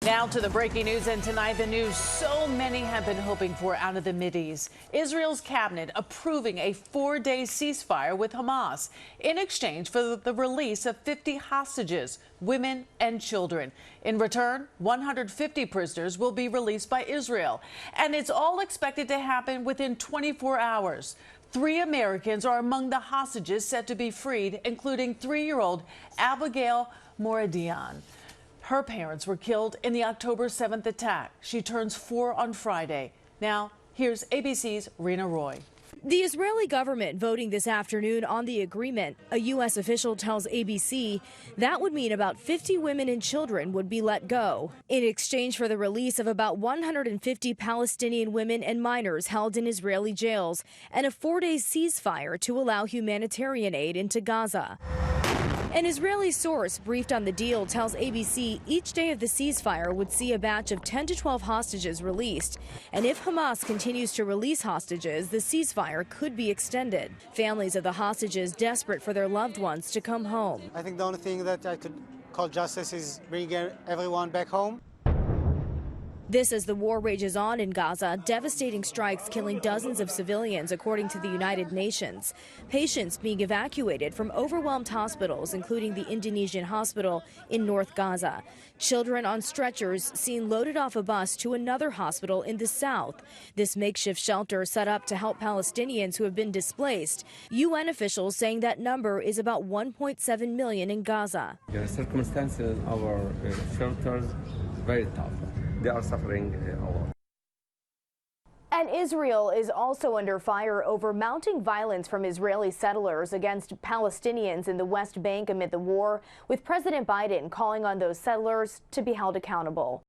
Now to the breaking news, and tonight the news so many have been hoping for out of the Mideast. Israel's cabinet approving a 4-day ceasefire with Hamas in exchange for the release of 50 hostages, women and children. In return, 150 prisoners will be released by Israel, and it's all expected to happen within 24 hours. 3 Americans are among the hostages set to be freed, including 3-year-old Abigail Moradian. Her parents were killed in the October 7th attack. She turns 4 on Friday. Now, here's ABC's Reena Roy. The Israeli government voting this afternoon on the agreement. A U.S. official tells ABC that would mean about 50 women and children would be let go in exchange for the release of about 150 Palestinian women and minors held in Israeli jails and a 4-day ceasefire to allow humanitarian aid into Gaza. An Israeli source briefed on the deal tells ABC each day of the ceasefire would see a batch of 10 to 12 hostages released. And if Hamas continues to release hostages, the ceasefire could be extended. Families of the hostages desperate for their loved ones to come home. I think the only thing that I could call justice is bringing everyone back home. This as the war rages on in Gaza, devastating strikes killing dozens of civilians, according to the United Nations. Patients being evacuated from overwhelmed hospitals, including the Indonesian hospital in North Gaza. Children on stretchers seen loaded off a bus to another hospital in the south. This makeshift shelter set up to help Palestinians who have been displaced. UN officials saying that number is about 1.7 million in Gaza. The circumstances of our shelters very tough. They are suffering a lot. And Israel is also under fire over mounting violence from Israeli settlers against Palestinians in the West Bank amid the war, with President Biden calling on those settlers to be held accountable.